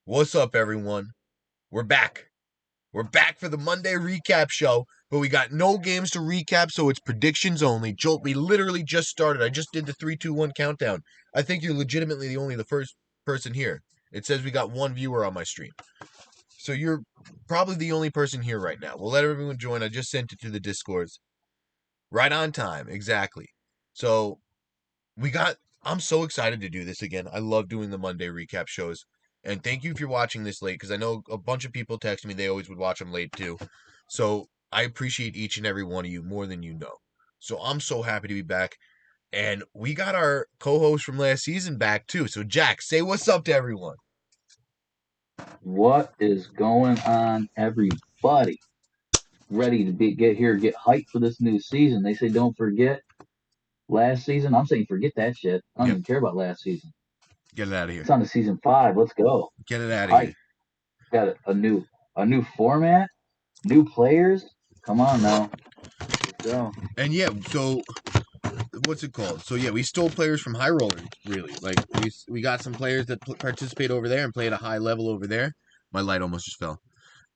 What's up, everyone? We're back. We're back for the Monday recap show, but we got no games to recap, so it's predictions only. Jolt, we literally just started. I just did the 3, 2, 1 countdown. I think you're legitimately the first person here. It says we got one viewer on my stream. So you're probably the only person here right now. We'll let everyone join. I just sent it to the Discords. Right on time, exactly. So I'm so excited to do this again. I love doing the Monday recap shows. And thank you if you're watching this late, because I know a bunch of people text me they always would watch them late too. So I appreciate each and every one of you more than you know. So I'm so happy to be back. And we got our co-host from last season back too. So Jack, say what's up to everyone. What is going on, everybody? Ready to get here, get hyped for this new season. They say don't forget last season. I'm saying forget that shit. I don't Yep, even care about last season. get it out of It's here. on to season 5. Let's go. Get it out of here. Hype. Got a new format, new players. Come on now. Let's go. And yeah, so what's it called? So yeah, we stole players from high roller. Really, like we got some players that participate over there and play at a high level over there. My light almost just fell.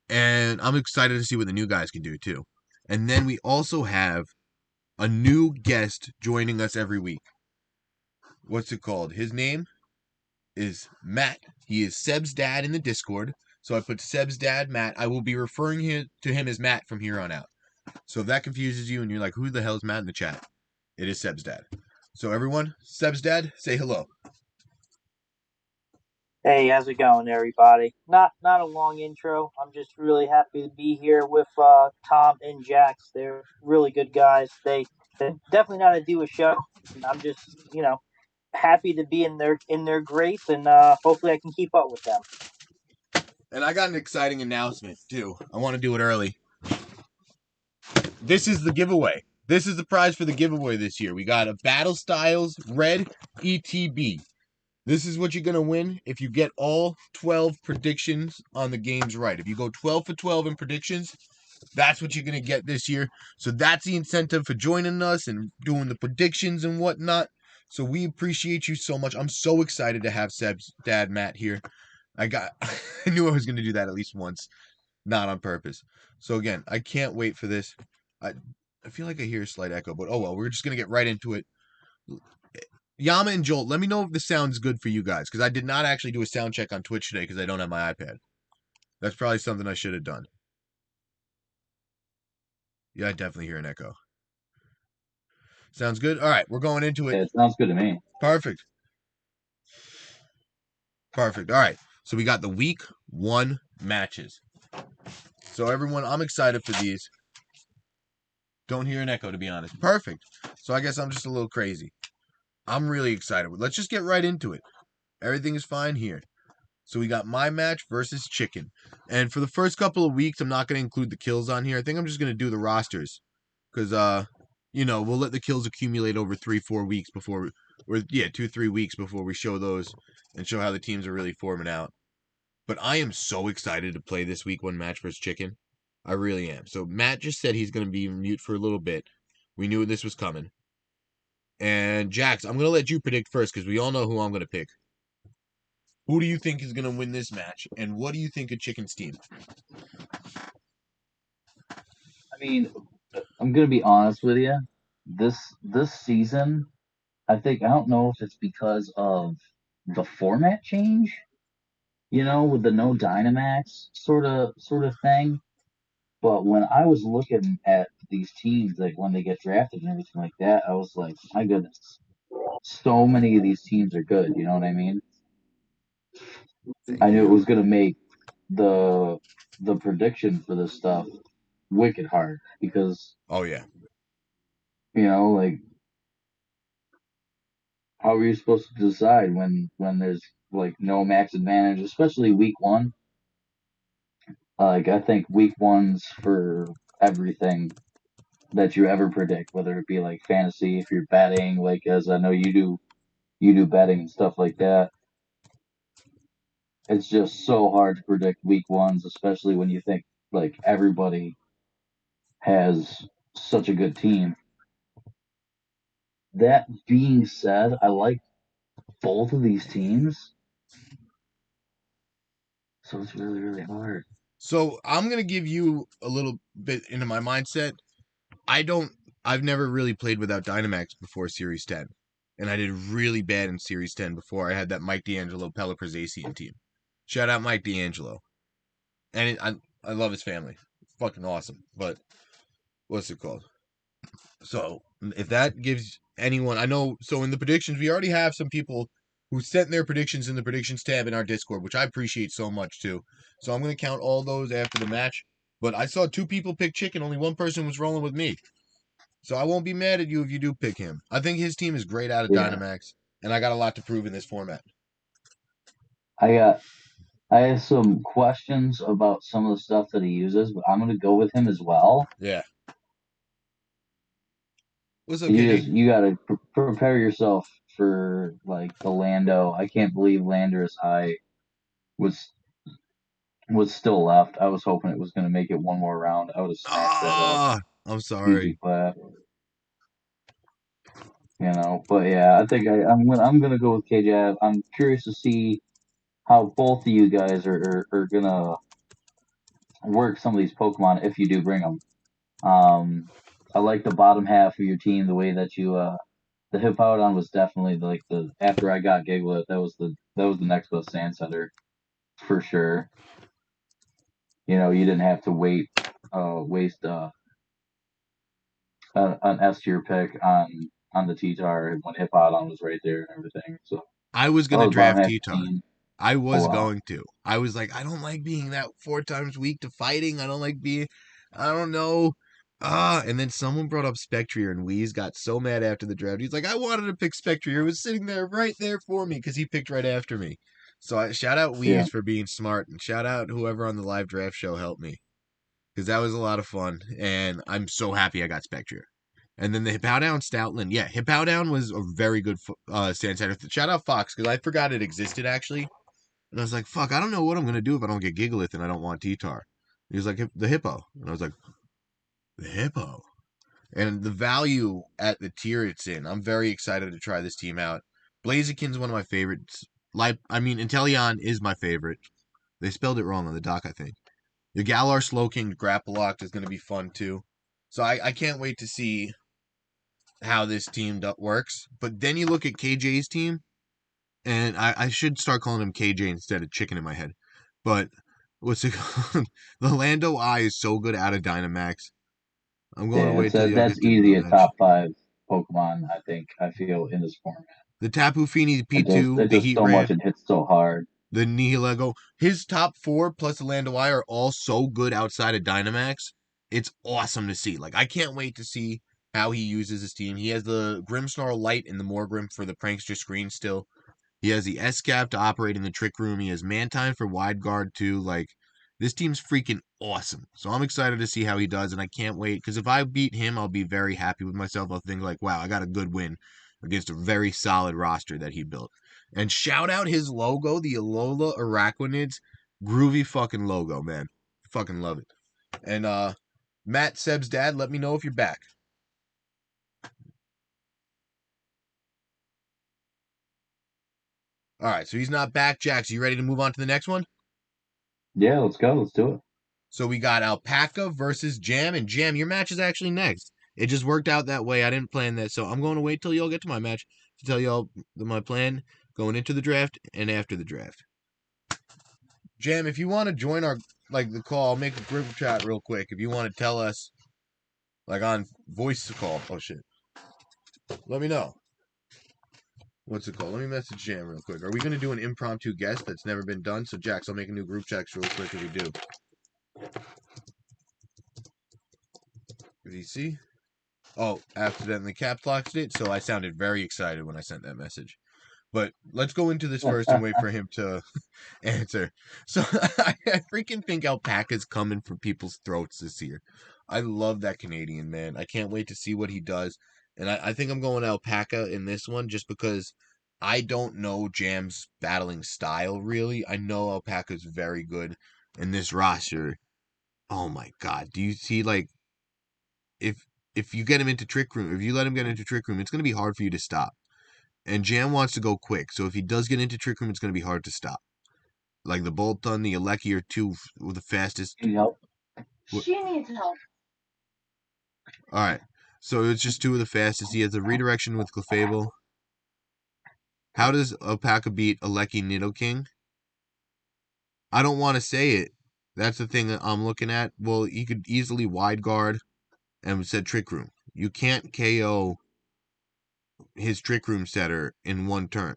And I'm excited to see what the new guys can do too. And then we also have a new guest joining us every week. What's it called? His name is Matt. He is Seb's dad in the Discord. So I put Seb's dad, Matt. I will be referring to him as Matt from here on out. So if that confuses you and you're like, who the hell is Matt in the chat? It is Seb's dad. So everyone, Seb's dad, say hello. Hey, how's it going, everybody? Not a long intro. I'm just really happy to be here with Tom and Jax. They're really good guys. They definitely know how to do a show. And I'm just happy to be in their grace, and hopefully I can keep up with them. And I got an exciting announcement too. I want to do it early. This is the giveaway. This is the prize for the giveaway this year. We got a Battle Styles Red ETB. This is what you're going to win if you get all 12 predictions on the games right. If you go 12 for 12 in predictions, that's what you're going to get this year. So that's the incentive for joining us and doing the predictions and whatnot. So we appreciate you so much. I'm so excited to have Seb's dad, Matt, here. I knew I was going to do that at least once, not on purpose. So again, I can't wait for this. I, I feel like I hear a slight echo, but oh well, we're just going to get right into it. Yama and Jolt, let me know if this sounds good for you guys, because I did not actually do a sound check on Twitch today because I don't have my iPad. That's probably something I should have done. Yeah, I definitely hear an echo. Sounds good? All right, we're going into it. Yeah, it sounds good to me. Perfect. Perfect. All right, so we got the week 1 matches. So everyone, I'm excited for these. Don't hear an echo, to be honest. Perfect. So I guess I'm just a little crazy. I'm really excited. Let's just get right into it. Everything is fine here. So we got my match versus Chicken. And for the first couple of weeks, I'm not going to include the kills on here. I think I'm just going to do the rosters. Because, we'll let the kills accumulate over 3, 4 weeks before, 2, 3 weeks before we show those and show how the teams are really forming out. But I am so excited to play this week 1 match versus Chicken. I really am. So Matt just said he's going to be mute for a little bit. We knew this was coming. And Jax, I'm going to let you predict first because we all know who I'm going to pick. Who do you think is going to win this match? And what do you think of Chicken's team? I mean, I'm gonna be honest with you. This season, I don't know if it's because of the format change, with the no Dynamax sort of thing. But when I was looking at these teams, like when they get drafted and everything like that, I was like, my goodness, so many of these teams are good. You know what I mean? Thank I knew it you. was gonna make the the prediction for this stuff wicked hard because Oh, yeah. like how are you supposed to decide when there's like no max advantage, especially week one? Like I think week one's for everything that you ever predict, whether it be like fantasy, if you're betting, like as I know you do betting and stuff like that. It's just so hard to predict week ones, especially when you think like everybody has such a good team. That being said, I like both of these teams. So it's really, really hard. So I'm gonna give you a little bit into my mindset. I've never really played without Dynamax before Series 10. And I did really bad in Series 10 before I had that Mike D'Angelo Pella Perzacian team. Shout out Mike D'Angelo. And I love his family. Fucking awesome. But what's it called? So if that gives anyone, I know, so in the predictions, we already have some people who sent their predictions in the predictions tab in our Discord, which I appreciate so much too. So I'm going to count all those after the match. But I saw 2 people pick Chicken. Only one person was rolling with me. So I won't be mad at you if you do pick him. I think his team is great out of Yeah. Dynamax, and I got a lot to prove in this format. I have some questions about some of the stuff that he uses, but I'm gonna go with him as well. Yeah. What's up, KG? You gotta prepare yourself for like the Lando. I can't believe Landorus High was still left. I was hoping it was gonna make it one more round. I would have snatched that up. I'm sorry. Easy clap. But yeah, I think I'm gonna go with KJ. I'm curious to see how both of you guys are gonna work some of these Pokemon if you do bring them. I like the bottom half of your team, the way that you the Hippowdon was definitely like the after I got Giglet, that was the next best Sand Setter for sure. You didn't have to waste an S tier pick on the T-Tar when Hippowdon was right there and everything. So I was that going to was bottom draft half of the T-Tar. team. I Oh was wow. going to. I was like, I don't like being that 4 times weak to fighting. I don't like being, I don't know. And then someone brought up Spectrier, and Wheeze got so mad after the draft. He's like, I wanted to pick Spectrier. It was sitting there right there for me because he picked right after me. So shout out Yeah. Wheeze for being smart, and shout out whoever on the live draft show helped me because that was a lot of fun. And I'm so happy I got Spectrier. And then the Hippowdown Stoutland. Yeah, Hippowdown was a very good stand setter. Shout out Fox because I forgot it existed actually. And I was like, fuck, I don't know what I'm going to do if I don't get Gigalith and I don't want T-Tar. He was like, the Hippo. And I was like, the Hippo. And the value at the tier it's in, I'm very excited to try this team out. Blaziken's one of my favorites. Inteleon is my favorite. They spelled it wrong on the doc, I think. The Galar Slowking Grapple Locked is going to be fun too. So I can't wait to see how this team works. But then you look at KJ's team, and I should start calling him KJ instead of Chicken in my head. But what's it called? The Lando Eye is so good out of Dynamax. I'm going to Yeah, wait till y'all that's get to the easy a match. top 5 Pokemon, I feel in this format. The Tapu Fini P2, It the does Heat so much Ramp, and hits so hard. the Nihilego. His top 4 plus the Lando Eye are all so good outside of Dynamax. It's awesome to see. Like, I can't wait to see how he uses his team. He has the Grimmsnarl Light and the Morgrim for the Prankster screen still. He has the S-Cap to operate in the Trick Room. He has Mantine for wide guard too. Like, this team's freaking awesome. So I'm excited to see how he does, and I can't wait. Because if I beat him, I'll be very happy with myself. I'll think like, wow, I got a good win against a very solid roster that he built. And shout out his logo, the Alola Araquanids. Groovy fucking logo, man. Fucking love it. And Matt, Seb's dad, let me know if you're back. All right, so he's not back. Jax, you ready to move on to the next one? Yeah, let's go. Let's do it. So we got Alpaca versus Jam, and Jam, your match is actually next. It just worked out that way. I didn't plan that, so I'm going to wait till y'all get to my match to tell y'all my plan going into the draft and after the draft. Jam, if you want to join our the call, I'll make a group chat real quick. If you want to tell us on voice call, oh shit, let me know. What's it called? Let me message Jam real quick. Are we gonna do an impromptu guest that's never been done? So Jax, I'll make a new group chat real quick if we do. Did he see? Oh, accidentally caps locked it, so I sounded very excited when I sent that message. But let's go into this first and wait for him to answer. So I freaking think Alpaca's coming for people's throats this year. I love that Canadian, man. I can't wait to see what he does. And I think I'm going Alpaca in this one just because I don't know Jam's battling style really. I know Alpaca's very good in this roster. Oh my god. Do you see if if you get him into Trick Room, if you let him get into Trick Room, it's gonna be hard for you to stop. And Jam wants to go quick, so if he does get into Trick Room, it's gonna be hard to stop. Like the Bolton, the Alecki are two of the fastest. Need help? She needs help. All right. So it's just two of the fastest. He has a redirection with Clefable. How does Alpaca beat Alecki Nidoking? I don't want to say it. That's the thing that I'm looking at. Well, he could easily wide guard and said Trick Room. You can't KO his Trick Room setter in one turn.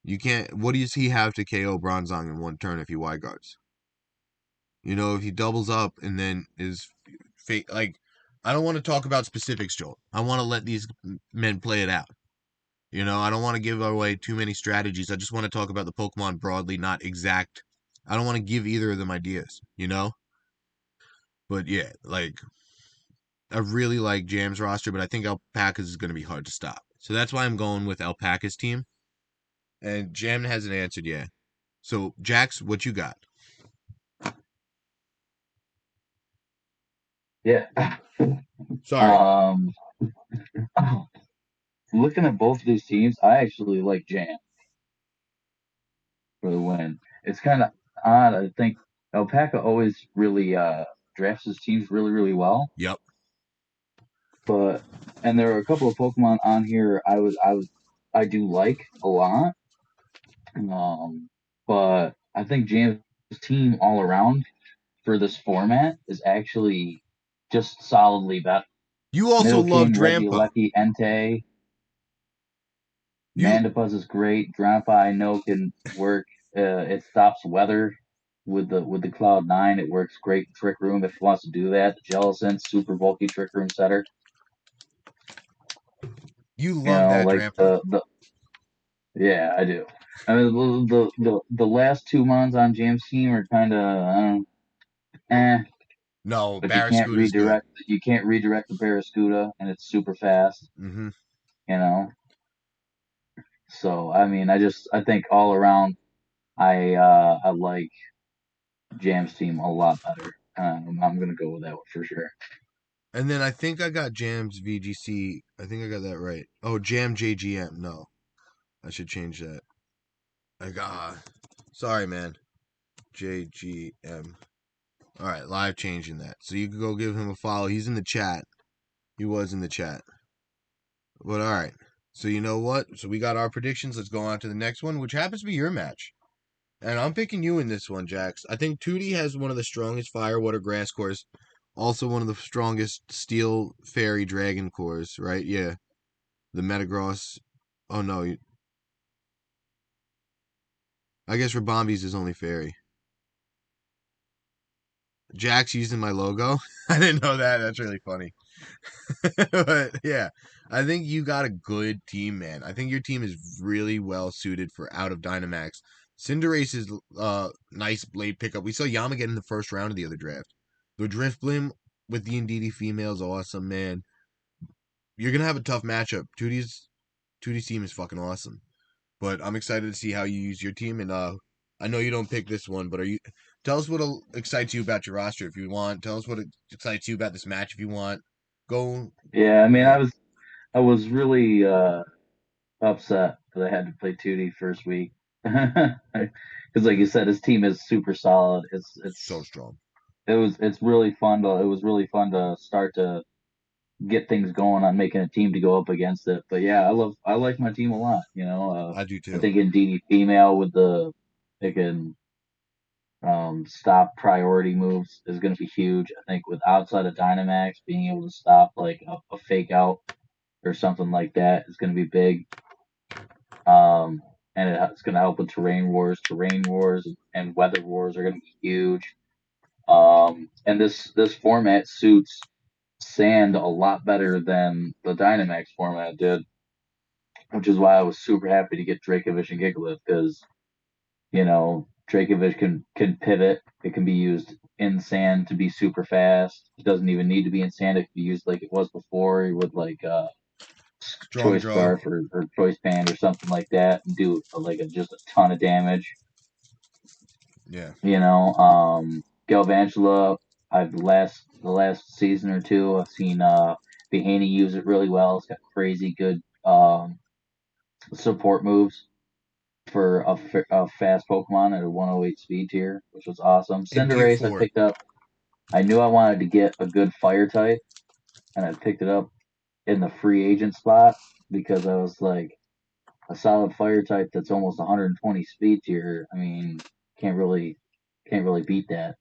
You can't. What does he have to KO Bronzong in one turn if he wide guards? If he doubles up and then is fake. Like, I don't want to talk about specifics, Joel. I want to let these men play it out. I don't want to give away too many strategies. I just want to talk about the Pokemon broadly, not exact. I don't want to give either of them ideas. But yeah, like, I really like Jam's roster, but I think Alpaca's is going to be hard to stop. So that's why I'm going with Alpaca's team. And Jam hasn't answered yet. So, Jax, what you got? Yeah. Sorry. Looking at both of these teams, I actually like Jam for the win. It's kind of odd. I think Alpaca always really drafts his teams really, really well. Yep. And there are a couple of Pokemon on here I do like a lot. But I think Jam's team all around for this format is actually just solidly better. You also love Nidoking, Drampa. Regieleki, Entei, You Mandibuzz is great. Drampa I know can work. It stops weather with the Cloud 9. It works great in Trick Room if it wants to do that. The Jellicent, super bulky Trick Room setter. love that Like Drampa. yeah, I do. I mean, the last 2 months on Jam's team are kind of No, but you can't Barraskewda's good. redirect the Barraskewda, and it's super fast. Mm-hmm. So I mean, I think all around, I like Jam's team a lot better. I'm gonna go with that one for sure. And then I think I got Jam's VGC. I think I got that right. Oh, Jam JGM. No, I should change that. Sorry, man. JGM. All right, live changing that. So you can go give him a follow. He's in the chat. He was in the chat. But all right. So you know what? So we got our predictions. Let's go on to the next one, which happens to be your match. And I'm picking you in this one, Jax. I think Tootie has one of the strongest fire, water, grass cores. Also one of the strongest steel, fairy, dragon cores, right? Yeah. The Metagross. Oh, no. I guess Rabombi's is only fairy. Jax using my logo. I didn't know that. That's really funny. But yeah, I think you got a good team, man. I think your team is really well suited for out of Dynamax. Cinderace's nice blade pickup. We saw Yama get in the first round of the other draft. The Drifblim with the Indeedee females, awesome, man. You're gonna have a tough matchup. Tootie's team is fucking awesome. But I'm excited to see how you use your team. And I know you don't pick this one, but tell us what excites you about your roster if you want. Tell us what excites you about this match if you want. Go. Yeah, I mean, Yeah. I was really upset that I had to play Tootie first week because, like you said, his team is super solid. So strong. It's really fun to start to get things going on making a team to go up against it. But yeah, I like my team a lot. I do I too. think Indeedee female with it can stop priority moves is going to be huge. I think with outside of Dynamax being able to stop like a fake out or something like that is going to be big. And it's going to help with terrain wars. Terrain wars and weather wars are going to be huge. And this format suits sand a lot better than the Dynamax format did, which is why I was super happy to get Dracovish and Gigalith because Dracovish can pivot. It can be used in sand to be super fast. It doesn't even need to be in sand. It can be used like it was before with like Strong Choice draw. Scarf or Choice Band or something like that and do like just a ton of damage. Yeah. Galvantula, the last season or two, I've seen Behaney use it really well. It's got crazy good support moves. for a fast Pokemon at a 108 speed tier, which was awesome. In tier Cinderace I 4. picked up. I knew I wanted to get a good fire type, and I picked it up in the free agent spot because I was like, a solid fire type that's almost 120 speed tier. I mean, can't really can't really beat that.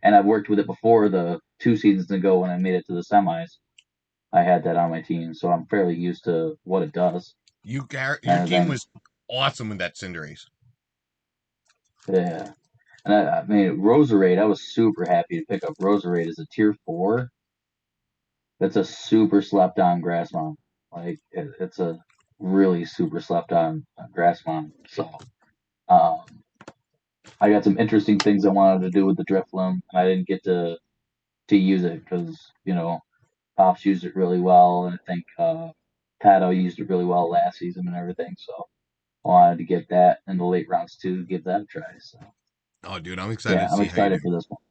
And I've worked with it before the 2 seasons ago when I made it to the semis. I had that on my team, so I'm fairly used to what it does. Your And team then was awesome with that Cinderace. yeah, and I mean Roserade. I was super happy to pick up Roserade as a tier 4. That's a super slept on grass mount. Like it's a really super slept on grass mount. So um, I got some interesting things I wanted to do with the Drifloon, and I didn't get to use it because Pops used it really well, and I think Pato used it really well last season and everything. So I wanted to get that in the late rounds too, give that a try. So Oh, dude, I'm excited yeah, to I'm see how you excited do. for this one.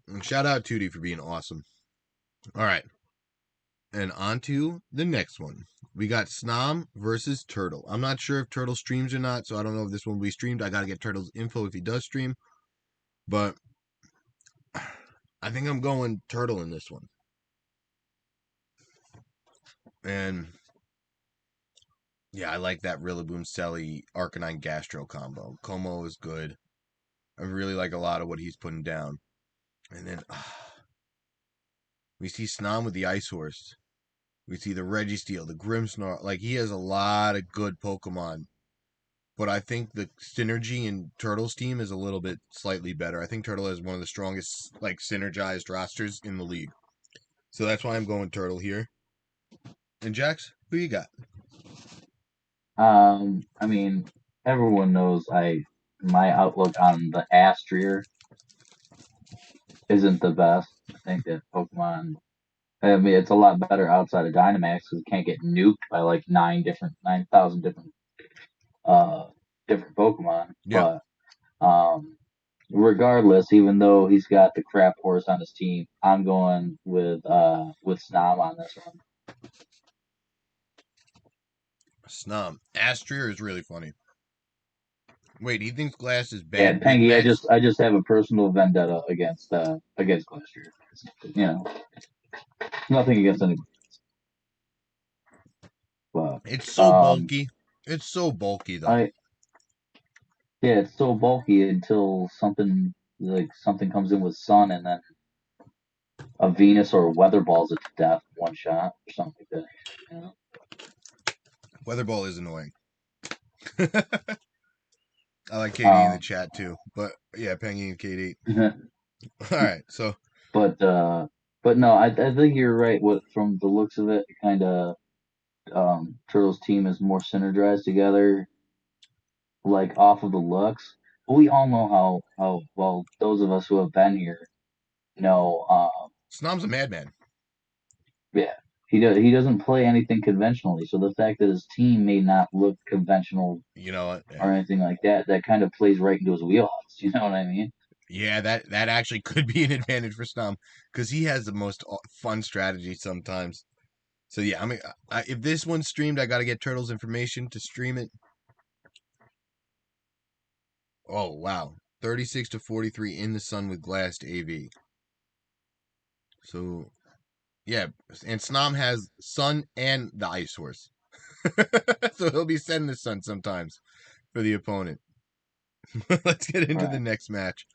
And shout out Tootie for being awesome. All right. And on to the next one. We got Snom versus Turtle. I'm not sure if Turtle streams or not, so I don't know if this one will be streamed. I got to get Turtle's info if he does stream. But I think I'm going Turtle in this one. And yeah, I like that Rillaboom Selly Arcanine Gastro combo. Como is good. I really like a lot of what he's putting down. And then we see Snom with the Ice Horse. We see the Registeel, the Grimmsnarl. Like, he has a lot of good Pokemon. But I think the synergy in Turtle's team is a little bit slightly better. I think Turtle has one of the strongest, like, synergized rosters in the league. So that's why I'm going Turtle here. And Jax, who you got? I mean, everyone knows my outlook on the Astrier isn't the best. I think that Pokemon. I mean, it's a lot better outside of Dynamax because it can't get nuked by like 9,000 uh different Pokemon. Yeah. But regardless, even though he's got the crap horse on his team, I'm going with Snom on this one. Snom. Astrier is really funny. Wait, he thinks Glass is Yeah, bad with Pengy, I Max? just I just have a personal vendetta against Glacier. Nothing against anybody, but It's so bulky. It's so bulky, though. I yeah, it's so bulky until something comes in with Sun and then a Venus or a Weather Balls it to death one shot or something like that. You know? Weatherball is annoying. I like Katie in the Um, chat, too. But, yeah, Pengy and Katie. All right, so but no, I think you're right. What from the looks of it, kind of Turtles team is more synergized together, like off of the looks. But we all know how well those of us who have been here know. Snom's a madman. Yeah, he doesn't play anything conventionally. So the fact that his team may not look conventional You know what? or anything like that, that kind of plays right into his wheelhouse. You know what I mean? Yeah, that actually could be an advantage for Snom because he has the most fun strategy sometimes. So yeah, if this one's streamed, I got to get Turtles information to stream it. Oh wow, 36-43 in the sun with glassed AV. So yeah, and Snom has sun and the ice horse, so he'll be sending the sun sometimes for the opponent. Let's get into the Right. next match,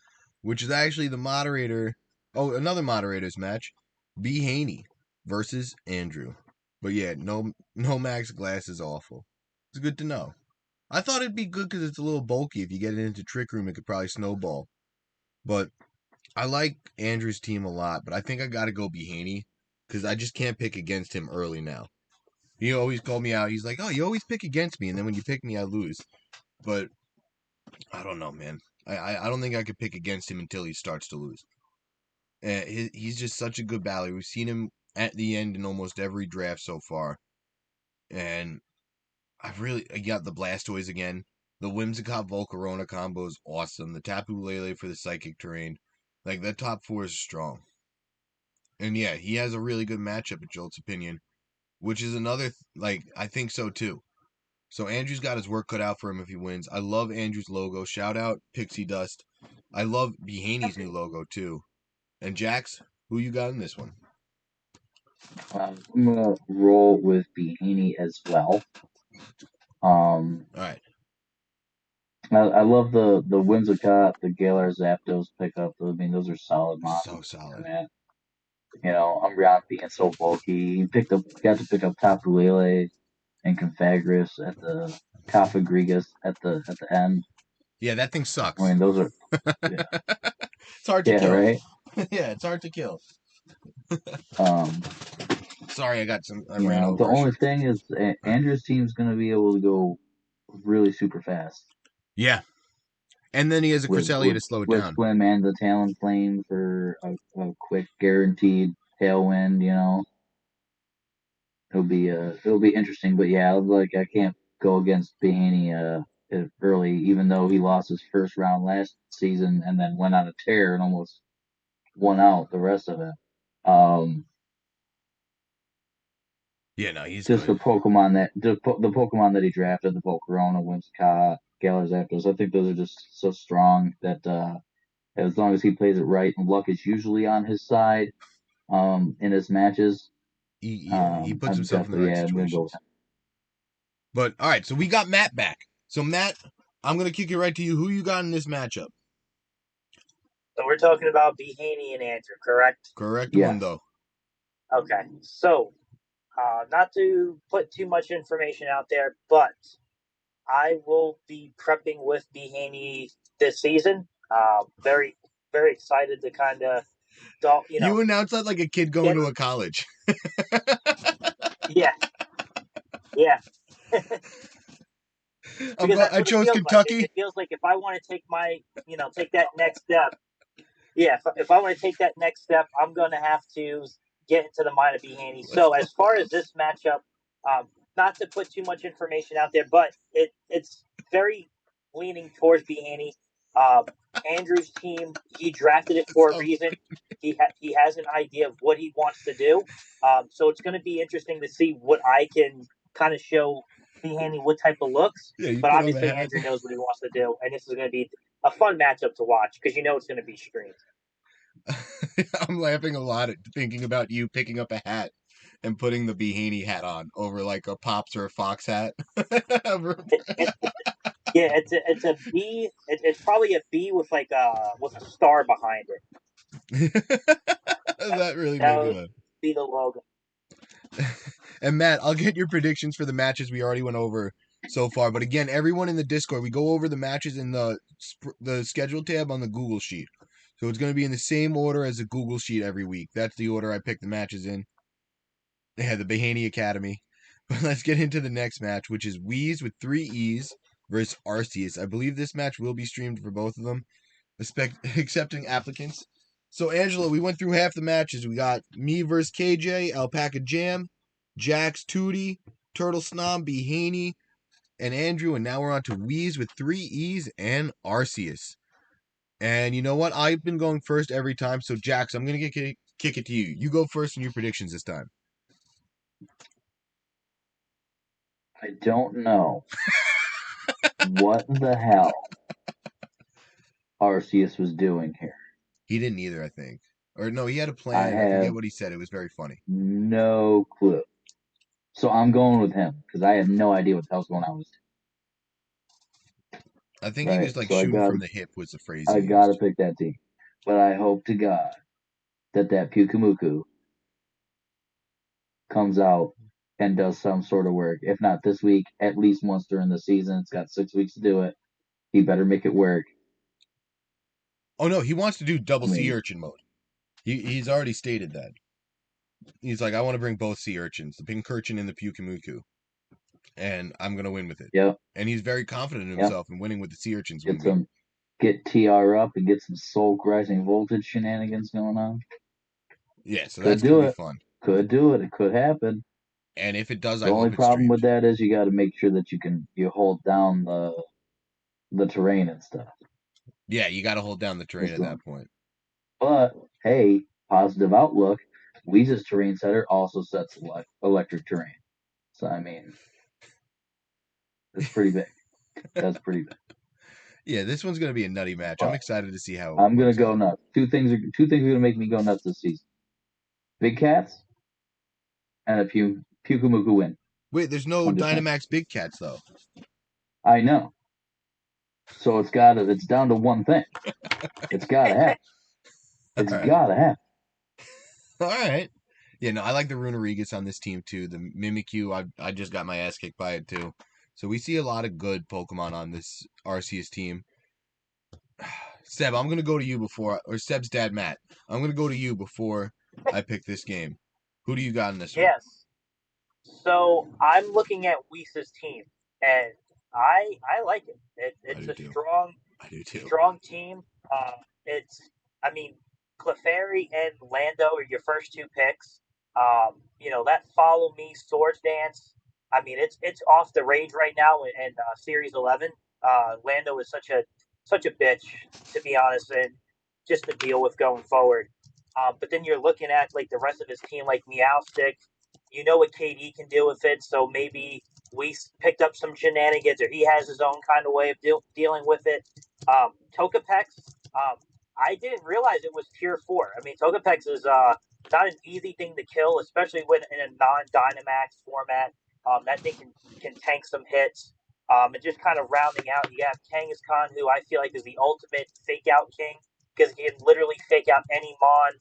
which is actually the moderator. Oh, another moderator's match. B. Haney versus Andrew. But yeah, no Max Glass is awful. It's good to know. I thought it'd be good because it's a little bulky. If you get it into Trick Room, it could probably snowball. But I like Andrew's team a lot, but I think I got to go B. Haney because I just can't pick against him early now. He always called me out. He's like, "Oh, you always pick against me, and then when you pick me, I lose." But I don't know, man. I don't think I could pick against him until he starts to lose. He's just such a good battler. We've seen him at the end in almost every draft so far. And I got the Blastoise again. The Whimsicott Volcarona combo is awesome. The Tapu Lele for the Psychic Terrain. Like, that top four is strong. And yeah, he has a really good matchup at Jolt's opinion, which is another, I think so too. So Andrew's got his work cut out for him if he wins. I love Andrew's logo. Shout out Pixie Dust. I love Behaney's new logo too. And Jax, who you got in this one? I'm gonna roll with Behaney as well. All right. I love the Whimsicott, the Galar Zapdos pickup. I mean, those are solid So models. solid. Man. You know, Umbreon being so bulky. He got to pick up Tapu Lele and Confagris at the Cofagrigus at the end. Yeah, that thing I sucks. mean, those are yeah, It's hard to yeah, kill. right. Yeah, it's hard to kill. Um, Sorry, I you ran know, the over. only thing is Andrew's team's gonna be able to go really super fast Yeah, and then he has a Cresselia to slow it with down. Swim and the Talonflame for a quick guaranteed tailwind. You know, it'll be interesting. But yeah, like I can't go against Behaney early, even though he lost his first round last season and then went on a tear and almost won out the rest of it. Um, Yeah, no, he's just good. the Pokemon that he drafted, the Volcarona, Whimsicott, Galar Zapdos. I think those are just so strong that as long as he plays it right and luck is usually on his side in his matches, He puts I'm himself in the definitely right I'm gonna go with situations. But all right, so we got Matt back. So Matt, I'm gonna kick it right to you. Who you got in this matchup? So we're talking about Behaney and Andrew, correct? Correct Yes. mundo. Okay. So, not to put too much information out there, but I will be prepping with Behaney this season. Very, very excited to kind of, You announced that like a kid going to a college. Yeah. Yeah. Because that's I what it chose feels like. Kentucky. It feels like if I want to take take that next step. Yeah, if I want to take that next step, I'm going to have to get into the mind of Behaney. So as far as this matchup, not to put too much information out there, but it's very leaning towards Behaney. Andrew's team, he drafted it for a reason. He has an idea of what he wants to do. So it's going to be interesting to see what I can kind of show Behaney what type of looks. Yeah, you But put on the obviously hat. Andrew knows what he wants to do, and this is going to be a fun matchup to watch because it's going to be streamed. I'm laughing a lot at thinking about you picking up a hat and putting the Behaney hat on over like a Pops or a Fox hat. Yeah, it's a B. It's probably a B with with a star behind it. That really That made me would laugh. be the logo. And Matt, I'll get your predictions for the matches we already went over so far. But again, everyone in the Discord, we go over the matches in the schedule tab on the Google sheet. So it's going to be in the same order as the Google sheet every week. That's the order I pick the matches in. Yeah, the Behaney Academy. But let's get into the next match, which is Wheeze with 3 E's versus Arceus. I believe this match will be streamed for both of them, accepting applicants. So, Angela, we went through half the matches. We got me versus KJ, Alpaca Jam, Jax Tootie, Turtle Snom, Behaney, and Andrew. And now we're on to Wheeze with 3 E's and Arceus. And you know what? I've been going first every time. So, Jax, I'm going to kick it to you. You go first in your predictions this time. I don't know what the hell Arceus was doing here. He didn't either, I think. Or no, he had a I plan. I forget have what he said. It was very funny. no clue. So I'm going with him because I had no idea what the hell's going on with him. I think he was like So shooting from the hip was the phrase I he gotta used. pick that team. But I hope to God that Pukumuku comes out and does some sort of work. If not this week, at least once during the season. It's got 6 weeks to do it. He better make it work. Oh no, he wants to do double I sea mean, urchin mode. He's already stated that. He's like, I want to bring both sea urchins, the pink urchin and the Pyukumuku, and I'm gonna win with it. yep, And he's very confident in yep. himself and winning with the sea urchins when Get TR up and get some soul rising voltage shenanigans going on. Yeah, so Could that's gonna do be it. fun. Could do it. It could happen. And if it does, The I only hope it's problem streamed. with that is you got to make sure that you hold down the terrain and stuff. Yeah, you got to hold down the terrain at that point. But hey, positive outlook. Weeze's terrain setter also sets electric terrain. So I mean, It's pretty big. That's pretty big. Yeah, this one's gonna be a nutty match. I'm But excited to see how it I'm gonna works go out. nuts. Two things are gonna make me go nuts this season: big cats and a Pukumuku win. Wait, there's no I'm just saying. Dynamax Big Cats though. I know. So it's down to one thing. It's gotta happen. All It's right, gotta happen. all right. Yeah, no, I like the Runerigus on this team too. The Mimikyu, I just got my ass kicked by it too. So we see a lot of good Pokemon on this Arceus team. Seb, I'm gonna go to you or Seb's dad, Matt. I'm gonna go to you before I pick this game. Who do you got in this one? Yes. So I'm looking at Whisa's team, and I like it. I It's do a too. I do too. strong team. It's I mean Clefairy and Lando are your first two picks. That Follow Me Swords Dance. I mean it's off the range right now in Series 11. Lando is such a bitch to be honest, and just to deal with going forward. But then you're looking at like the rest of his team, like Meowstic. You know what KD can do with it, so maybe we picked up some shenanigans, or he has his own kind of way of dealing with it. Togepex, I didn't realize it was tier 4. I mean, Togepex is not an easy thing to kill, especially when in a non-Dynamax format. That thing can tank some hits. And just kind of rounding out, you have Kangaskhan, who I feel like is the ultimate fake out king because he can literally fake out any Mon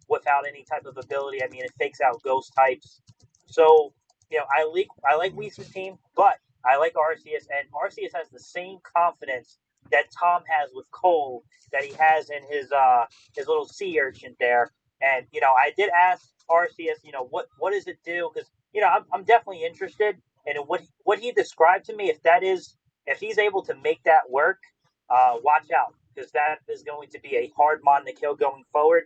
without any type of ability. I mean, it fakes out ghost types. So, I like Whisa's team, but I like Arceus, and Arceus has the same confidence that Tom has with Cole that he has in his little sea urchin there. And I did ask Arceus, what does it do? Because I'm definitely interested in what he described to me. If he's able to make that work, watch out because that is going to be a hard mon to kill going forward.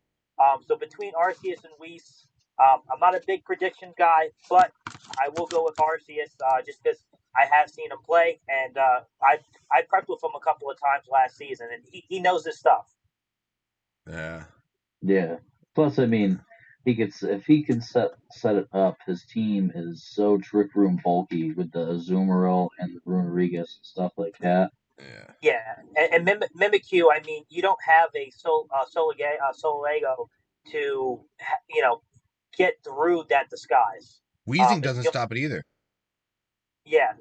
So between Arceus and Whis, I'm not a big prediction guy, but I will go with Arceus just because I have seen him play, and I prepped with him a couple of times last season, and he knows his stuff. Yeah. Yeah. Plus, I mean, if he can set it up, his team is so trick room bulky with the Azumarill and the Runerigus and stuff like that. Yeah. Yeah, and Mimikyu. I mean, you don't have a Solego to get through that disguise. Wheezing doesn't It's stop it either. Yeah,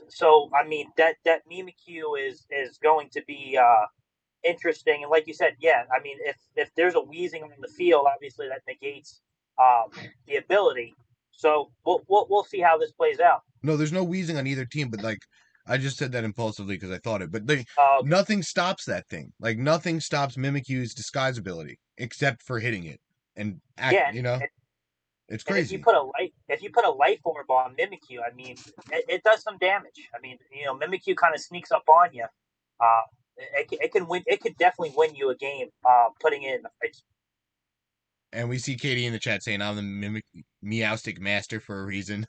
so I mean that Mimikyu is going to be interesting, and like you said, yeah, I mean if there's a wheezing on the field, obviously that negates the ability. So we'll see how this plays out. No, there's no wheezing on either team, but like I just said that impulsively because I thought it. But Okay. nothing stops that thing. Like nothing stops Mimikyu's disguise ability except for hitting it and act. Yeah, It's and crazy. if you put a life orb on Mimikyu, I mean it does some damage. I mean Mimikyu kind of sneaks up on you. Uh, it can win. It could definitely win you a game. Putting in And we see Katie in the chat saying I'm the Meowstic master for a reason.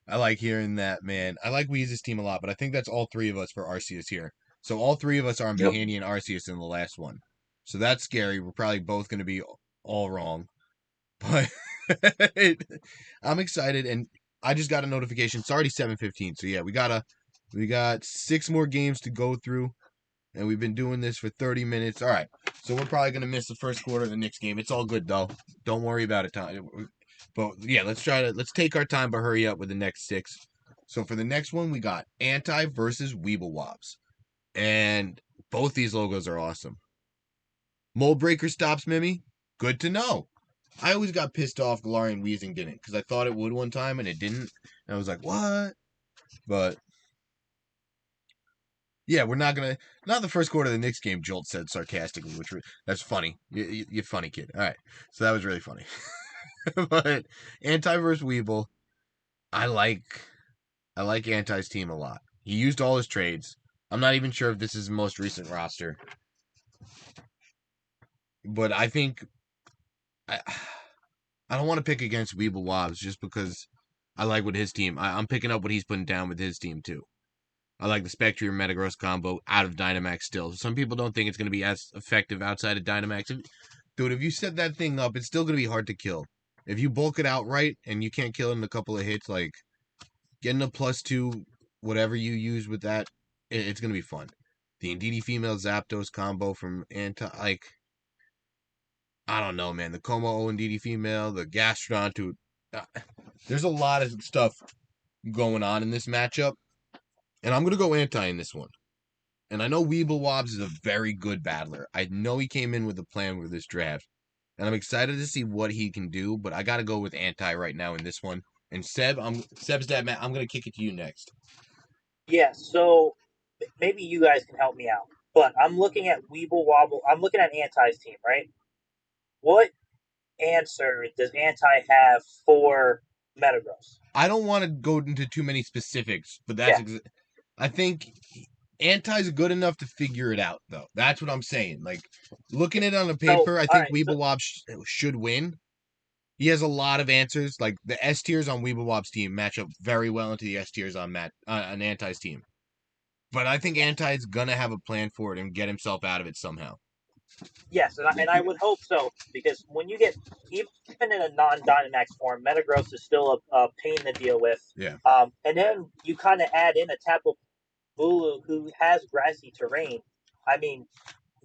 I like hearing that, man. I like Weeze's team a lot, but I think that's all three of us for Arceus here. So all three of us are on Yep. Mahaney and Arceus in the last one. So that's scary. We're probably both going to be all wrong. But I'm excited, and I just got a notification. It's already 7:15, so yeah, we got 6 more games to go through, and we've been doing this for 30 minutes. All right, so we're probably gonna miss the first quarter of the next game. It's all good though. Don't worry about it, Tom. But yeah, let's take our time, but hurry up with the next 6. So for the next one, we got Anti versus Weeblewobs, and both these logos are awesome. Mold Breaker stops Mimi. Good to know. I always got pissed off Galarian Weezing didn't because I thought it would one time and it didn't. And I was like, what? But yeah, we're not going to. Not the first quarter of the Knicks game, Jolt said sarcastically, that's funny. You're funny, kid. All right. So that was really funny. But Anti versus Weeble, I like Anti's team a lot. He used all his trades. I'm not even sure if this is the most recent roster. But I think. I don't want to pick against Weeble Wobbs just because I like what his team. I'm picking up what he's putting down with his team too. I like the Spectrium Metagross combo out of Dynamax still. Some people don't think it's going to be as effective outside of Dynamax. Dude, if you set that thing up, it's still going to be hard to kill. If you bulk it out right and you can't kill it in a couple of hits, like getting a +2 whatever you use with that, it's gonna be fun. The Indeedee female Zapdos combo from I don't know, man. The Como Indeedee female, the Gastrodon to there's a lot of stuff going on in this matchup, and I'm gonna go anti in this one. And I know Weeble Wobbs is a very good battler. I know he came in with a plan with this draft, and I'm excited to see what he can do. But I gotta go with anti right now in this one. And Seb's dad, Matt. I'm gonna kick it to you next. Yeah, so maybe you guys can help me out. But I'm looking at Weeble Wobble. I'm looking at Anti's team, right? What answer does Anti have for Metagross? I don't want to go into too many specifics, but I think Anti's good enough to figure it out, though. That's what I'm saying. Like, looking at it on the paper, I think Weeble should win. He has a lot of answers. Like, the S tiers on Weeble Wob's team match up very well into the S tiers on Anti's team. But I think Anti's gonna have a plan for it and get himself out of it somehow. Yes, and I would hope so, because when you get, even in a non-Dynamax form, Metagross is still a pain to deal with. Yeah. And then you kind of add in a Tapu Bulu who has grassy terrain. I mean,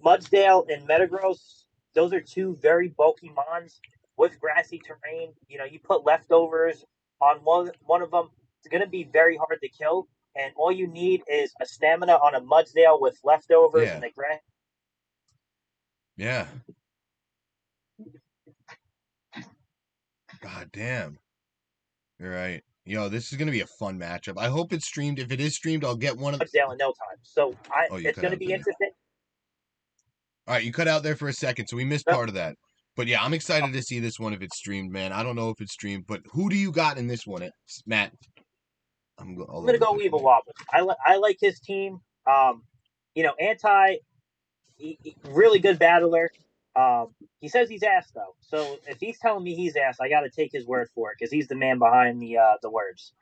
Mudsdale and Metagross, those are two very bulky mons with grassy terrain. You know, you put leftovers on one of them, it's going to be very hard to kill. And all you need is a stamina on a Mudsdale with leftovers and the grass. Yeah. God damn. You're right. Yo, this is going to be a fun matchup. I hope it's streamed. If it is streamed, I'll get one of Mudsdale in no time. So it's going to be interesting. All right, you cut out there for a second, so we missed part of that. But yeah, I'm excited to see this one if it's streamed, man. I don't know if it's streamed, but who do you got in this one, Matt? I'm going to go Weeble Wobble. I like his team. You know, Anti, really good battler. He says he's ass though, so if he's telling me he's ass, I got to take his word for it because he's the man behind the words.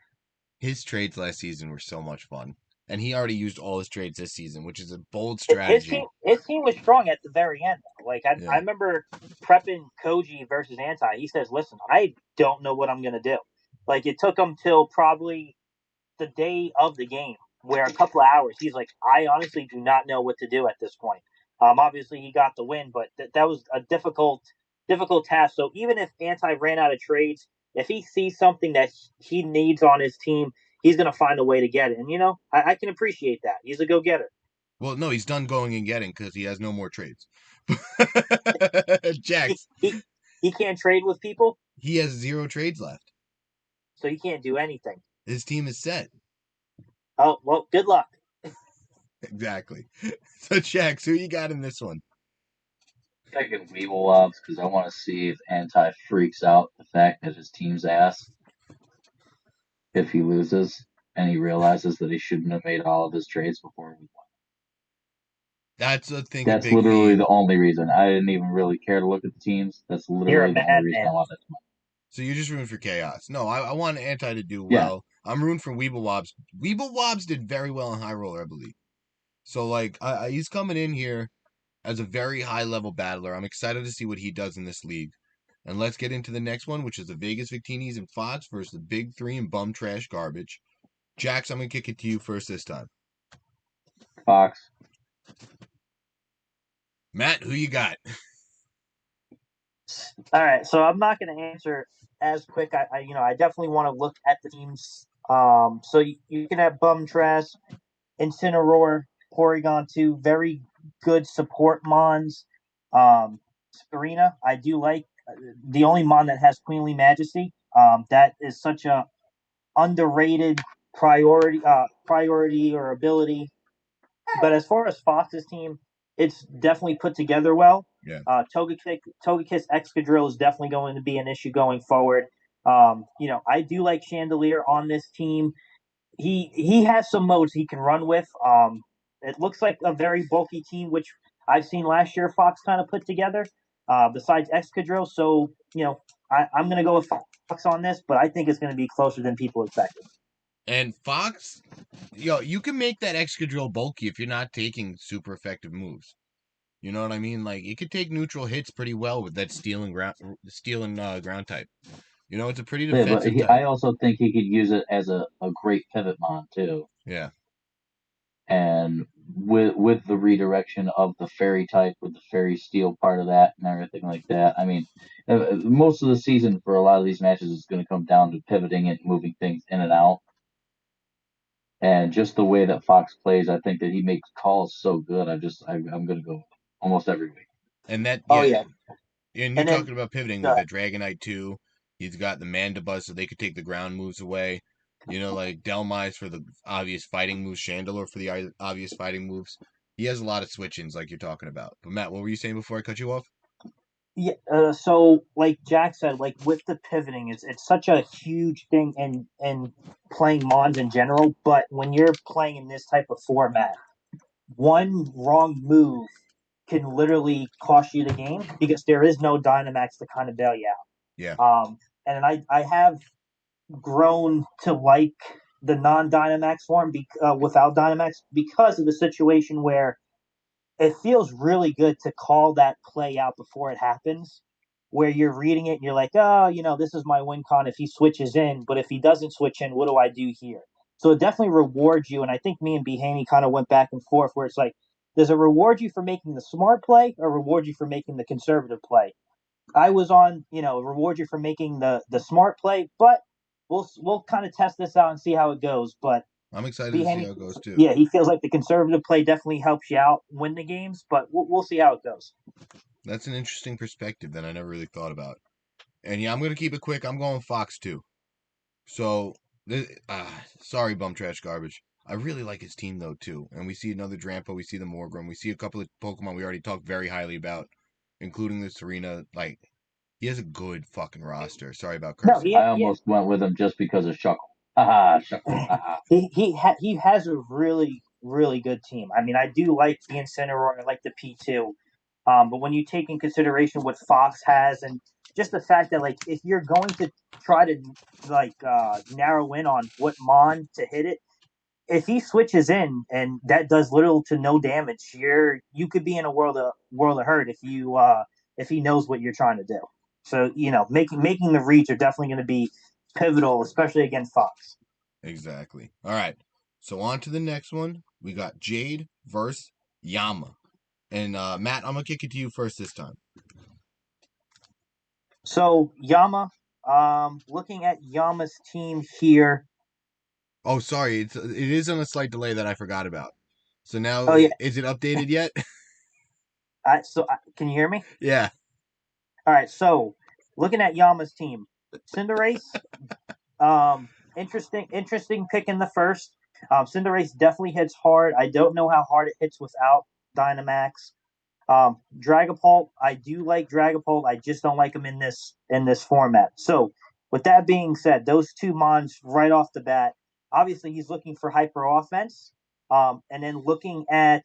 His trades last season were so much fun, and he already used all his trades this season, which is a bold strategy. His team was strong at the very end. Like I remember prepping Koji versus Anti. He says, "Listen, I don't know what I'm gonna do." Like it took him till probably the day of the game, where a couple of hours, he's like, "I honestly do not know what to do at this point." Obviously, he got the win, but that was a difficult task. So even if Anti ran out of trades, if he sees something that he needs on his team, he's going to find a way to get it. And, you know, I can appreciate that. He's a go-getter. Well, no, he's done going and getting because he has no more trades. Jax. He can't trade with people? He has 0 trades left. So he can't do anything. His team is set. Oh, well, good luck. Exactly. So, Jax, who you got in this one? I'm taking Weeble Wobs because I want to see if Anti freaks out the fact that his team's ass if he loses and he realizes that he shouldn't have made all of his trades before he won. That's a thing. That's literally the only reason. I didn't even really care to look at the teams. That's literally the only reason I wanted to. So you're just rooting for chaos. No, I want Anti to do well. Yeah. I'm rooting for Weeble Wobs. Weeble Wobs did very well in High Roller, I believe. So, like, he's coming in here as a very high-level battler. I'm excited to see what he does in this league. And let's get into the next one, which is the Vegas Victinis and Fox versus the Big Three and Bum Trash Garbage. Jax, I'm going to kick it to you first this time. Fox. Matt, who you got? All right, so I'm not going to answer as quick. I definitely want to look at the teams. So you can have Bum Trash, Incineroar, Porygon 2, very good support mons. Serena, I do like the only mon that has Queenly Majesty. That is such a underrated priority or ability. But as far as Fox's team, it's definitely put together well. Yeah. Togekiss Excadrill is definitely going to be an issue going forward. I do like Chandelier on this team. He has some modes he can run with. It looks like a very bulky team, which I've seen last year Fox kind of put together, besides Excadrill. So, I'm going to go with Fox on this, but I think it's going to be closer than people expected. And Fox, you can make that Excadrill bulky if you're not taking super effective moves. You know what I mean? Like, it could take neutral hits pretty well with that stealing ground type. You know, it's a pretty defensive type. I also think he could use it as a great pivot mon, too. Yeah. And with the redirection of the fairy type with the fairy steel part of that and everything like that, I mean, most of the season for a lot of these matches is going to come down to pivoting and moving things in and out. And just the way that Fox plays, I think that he makes calls so good. I'm going to go almost every week. And that, Oh yeah. yeah, And you're and then talking about pivoting go with the ahead. Dragonite too. He's got the Mandibuzz so they could take the ground moves away. You know, like Delmise for the obvious fighting moves, Chandelure for the obvious fighting moves. He has a lot of switch-ins like you're talking about. But Matt, what were you saying before I cut you off? Yeah, so like Jack said, like with the pivoting, it's such a huge thing in playing Mons in general. But when you're playing in this type of format, one wrong move can literally cost you the game because there is no Dynamax to kind of bail you Yeah. out. And I have grown to like the non Dynamax form without Dynamax because of the situation where it feels really good to call that play out before it happens, where you're reading it and you're like, oh, this is my win con if he switches in, but if he doesn't switch in, what do I do here? So it definitely rewards you. And I think me and B. Haney kind of went back and forth where it's like, does it reward you for making the smart play or reward you for making the conservative play? I was on, reward you for making the smart play, but we'll kind of test this out and see how it goes. But I'm excited to see how Haney, it goes too. yeah, he feels like the conservative play definitely helps you out win the games, but we'll see how it goes. That's an interesting perspective that I never really thought about. And yeah, I'm gonna keep it quick. I'm going Fox too. So, sorry, bum trash garbage. I really like his team though too. And we see another Drampa, we see the Morgrem, we see a couple of Pokemon we already talked very highly about, including the Serena. Like, he has a good fucking roster. Sorry about No, cursing. I almost went with him just because of Shuckle. Haha, Shuckle. Haha. he has a really really good team. I mean, I do like the Incineroar, I like the P2, but when you take in consideration what Fox has and just the fact that like if you're going to try to narrow in on what Mon to hit it, if he switches in and that does little to no damage, you could be in a world of hurt if he knows what you're trying to do. So making the reach are definitely going to be pivotal, especially against Fox. Exactly. All right. So on to the next one. We got Jade versus Yama. And Matt, I'm gonna kick it to you first this time. So Yama, looking at Yama's team here. Oh, sorry. It is on a slight delay that I forgot about. So now, Oh yeah, is it updated yet? can you hear me? Yeah. All right. So looking at Yama's team, Cinderace, interesting pick in the first. Cinderace definitely hits hard. I don't know how hard it hits without Dynamax. Dragapult, I do like Dragapult. I just don't like him in this format. So, with that being said, those two Mons right off the bat, obviously he's looking for hyper offense. And then looking at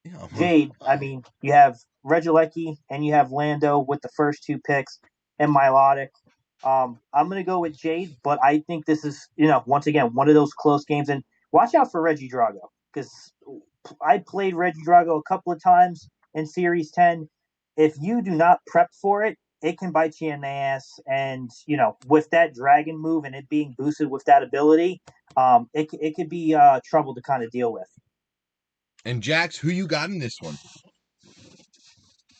Yeah. Jade, I mean, you have Regieleki and you have Lando with the first two picks and Milotic. I'm going to go with Jade, but I think this is, once again, one of those close games. And watch out for Reggie Drago because I played Reggie Drago a couple of times in Series 10. If you do not prep for it, it can bite you in the ass. And, with that dragon move and it being boosted with that ability, it could be trouble to kind of deal with. And Jax, who you got in this one?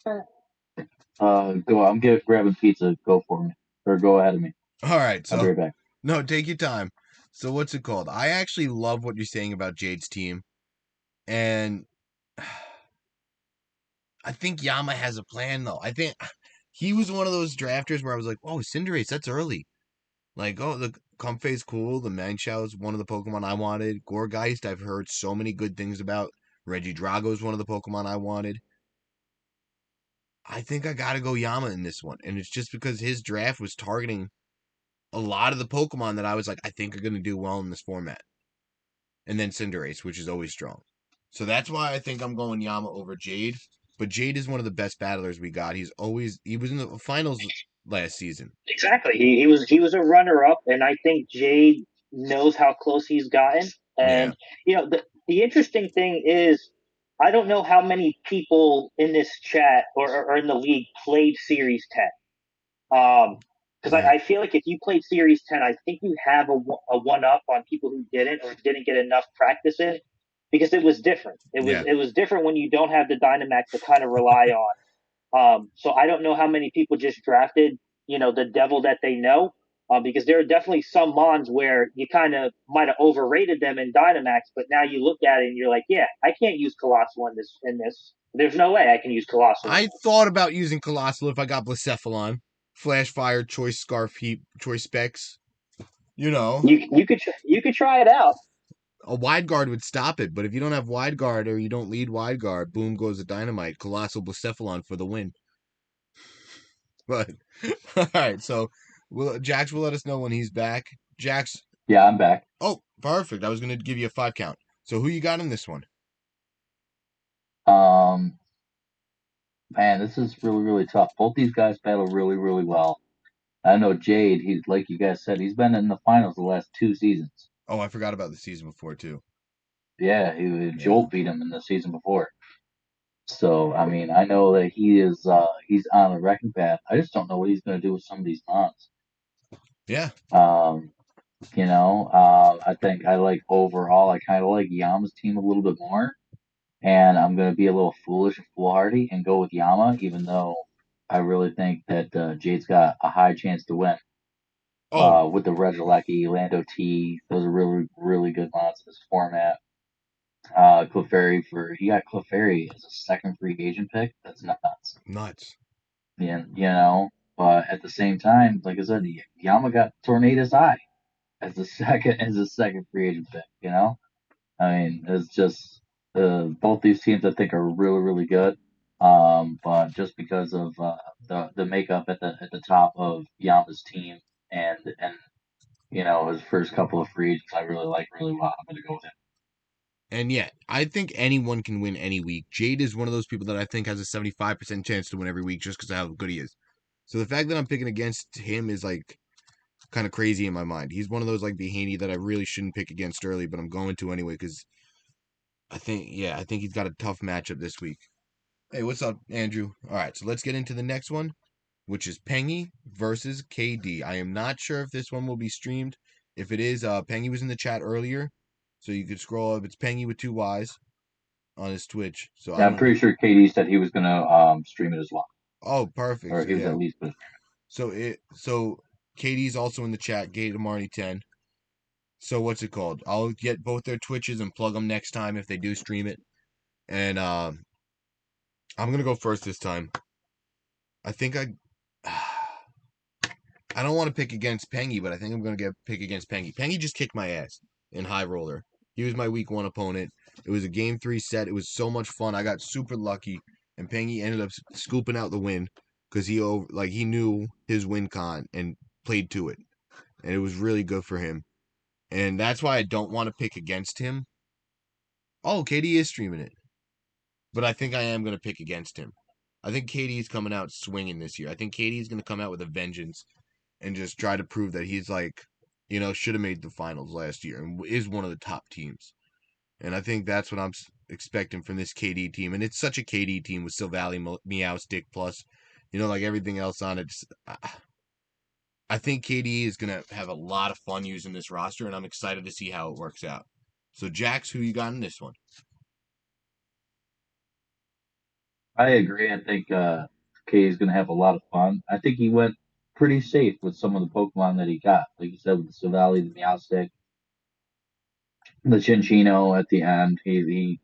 Go. I'm grabbing pizza. Go for me, or go ahead of me. All right. I'll be So, right back. no, take your time. So, what's it called? I actually love what you're saying about Jade's team. And I think Yama has a plan, though. I think he was one of those drafters where I was like, oh, Cinderace, that's early. Like, oh, the Comfey's cool. The Manchow is one of the Pokemon I wanted. Gorgeist, I've heard so many good things about. Reggie Drago is one of the Pokemon I wanted. I think I gotta go Yama in this one. And it's just because his draft was targeting a lot of the Pokemon that I was like, I think are gonna do well in this format. And then Cinderace, which is always strong. So that's why I think I'm going Yama over Jade. But Jade is one of the best battlers we got. He was in the finals last season. Exactly. He was a runner up, and I think Jade knows how close he's gotten. Yeah. And the interesting thing is, I don't know how many people in this chat or in the league played Series 10. Because Yeah. I feel like if you played Series 10, I think you have a one up on people who didn't or didn't get enough practice in because it was different. Yeah. It was different when you don't have the Dynamax to kind of rely on. So I don't know how many people just drafted, the devil that they know, because there are definitely some mons where you kind of might have overrated them in Dynamax, but now you look at it and you're like, yeah, I can't use Colossal in this. There's no way I can use Colossal in I this. thought about using Colossal if I got Blacephalon, Flash Fire, Choice Scarf Heap, Choice Specs. You know, You could try it out. a wide guard would stop it, but if you don't have wide guard or you don't lead wide guard, boom goes the dynamite. Colossal Blacephalon for the win. But all right, so Jax will let us know when he's back. Jax, Yeah, I'm back. oh, perfect. I was gonna give you a 5 count. So who you got in this one? Um, Man, this is really, really tough. Both these guys battle really, really well. I know Jade, he's like you guys said, he's been in the finals the last 2 seasons. Oh, I forgot about the season before too. Yeah, Yeah. Jolt beat him in the season before. So I mean, I know that he's on the wrecking path. I just don't know what he's gonna do with some of these mons. Yeah. Um, I think I like overall I kinda like Yama's team a little bit more. And I'm gonna be a little foolish and foolhardy and go with Yama, even though I really think that Jade's got a high chance to win. Oh, With the Regieleki, Lando T, those are really, really good mods in this format. Clefairy he got Clefairy as a second free agent pick. That's nuts. nuts. Yeah, but at the same time, like I said, Yama got Tornado's Eye as a second free agent pick. I mean, it's just both these teams I think are really, really good. But just because of the makeup at the top of Yama's team and his first couple of free agents I really like really well, I'm gonna go with him. And yeah, I think anyone can win any week. Jade is one of those people that I think has a 75% chance to win every week just because of how good he is. So the fact that I'm picking against him is like kind of crazy in my mind. He's one of those like Behaney that I really shouldn't pick against early, but I'm going to anyway because I think he's got a tough matchup this week. Hey, what's up, Andrew? All right, so let's get into the next one, which is Pengy versus KD. I am not sure if this one will be streamed. If it is, Pengy was in the chat earlier, so you could scroll up. It's Pengy with 2 Y's on his Twitch. So I Yeah, I'm don't know. pretty sure Katie said he was gonna stream it as well, Oh, perfect. or So he was yeah. at least gonna. So Katie's also in the chat. Gator Marnie 10. So what's it called? I'll get both their Twitches and plug them next time if they do stream it. And I'm gonna go first this time. I think I don't want to pick against Pengy, but I think I'm gonna pick against Pengy. Pengy just kicked my ass in High Roller. He was my week 1 opponent. It was a game 3 set. It was so much fun. I got super lucky, and Pengy ended up scooping out the win because he knew his win con and played to it, and it was really good for him. And that's why I don't want to pick against him. Oh, Katie is streaming it, but I think I am gonna pick against him. I think Katie's coming out swinging this year. I think Katie's gonna come out with a vengeance and just try to prove that he's like, should have made the finals last year and is one of the top teams. And I think that's what I'm expecting from this KD team. And it's such a KD team with Silvally, Meow, Stick Plus, like everything else on it. I think KD is going to have a lot of fun using this roster, and I'm excited to see how it works out. So, Jax, who you got in this one? I agree. I think Katie's gonna have a lot of fun. I think he went pretty safe with some of the Pokemon that he got, like you said, with the Silvally, the Meowstic, the Chinchino at the end. He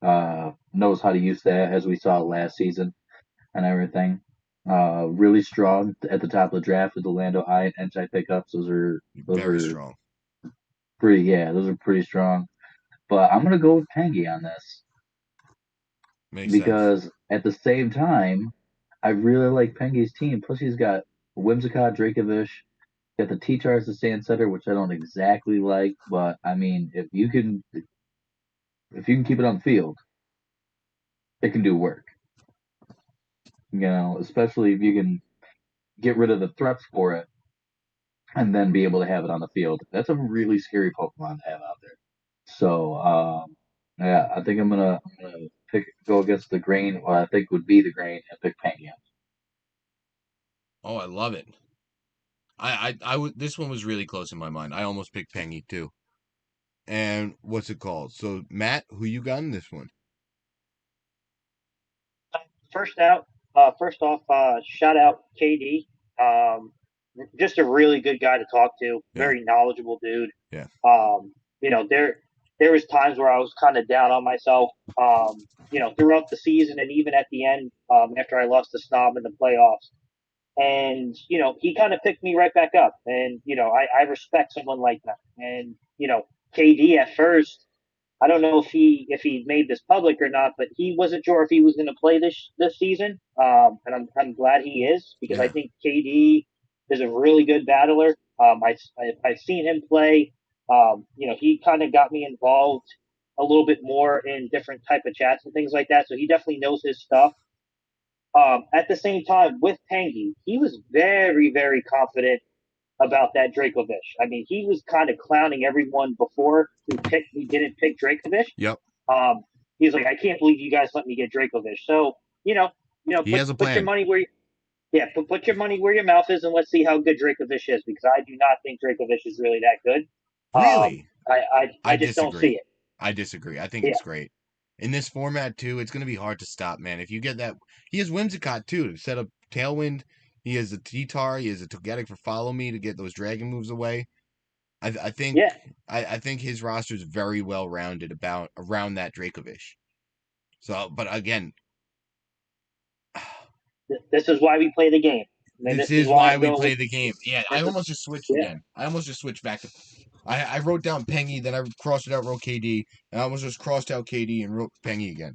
knows how to use that, as we saw last season and everything. Really strong at the top of the draft with the Lando Eye and Entei pickups. Those Very are strong. those are pretty strong. But I'm gonna go with Pengy on this Makes sense. because at the same time, I really like Pengy's team. Plus, he's got Whimsicott, Dracovish, got the T-Chars, the Sand Setter, which I don't exactly like, but I mean, if you can keep it on the field, it can do work. Especially if you can get rid of the threats for it and then be able to have it on the field. That's a really scary Pokemon to have out there. So, yeah, I think I'm gonna go against the grain, what I think would be the grain, and pick Pangia. Oh, I love it. This one was really close in my mind. I almost picked Pengy too. And what's it called? So Matt, who you got in this one? First off, shout out KD. Just a really good guy to talk to. Yeah. Very knowledgeable dude. Yeah. There was times where I was kind of down on myself. Throughout the season and even at the end, after I lost to Snob in the playoffs. And, he kind of picked me right back up. And, I respect someone like that. And, KD at first, I don't know if he made this public or not, but he wasn't sure if he was going to play this season. And I'm glad he is because I Yeah. think KD is a really good battler. I've seen him play. He kind of got me involved a little bit more in different type of chats and things like that. So he definitely knows his stuff. At the same time, with Tangy, he was very, very confident about that Dracovish. I mean, he was kind of clowning everyone before who didn't pick Dracovish. Yep. He's like, I can't believe you guys let me get Dracovish. So, He has a put your plan. money where put your money where your mouth is, and let's see how good Dracovish is because I do not think Dracovish is really that good. Really? I just don't see it. I disagree. I think Yeah. it's great. In this format too, it's gonna be hard to stop, man. If you get that, he has Whimsicott too to set up Tailwind. He has a T-Tar. He has a Togetic for Follow Me to get those Dragon moves away. I think Yeah. I think his roster is very well rounded around that Dracovish. So, but again, This is why we play the game. And this is why I'm we going play with. the game. Yeah, I almost just switched Yeah. again. I almost just switched back to. I wrote down Pengy, then I crossed it out, wrote KD, and I almost just crossed out KD and wrote Pengy again.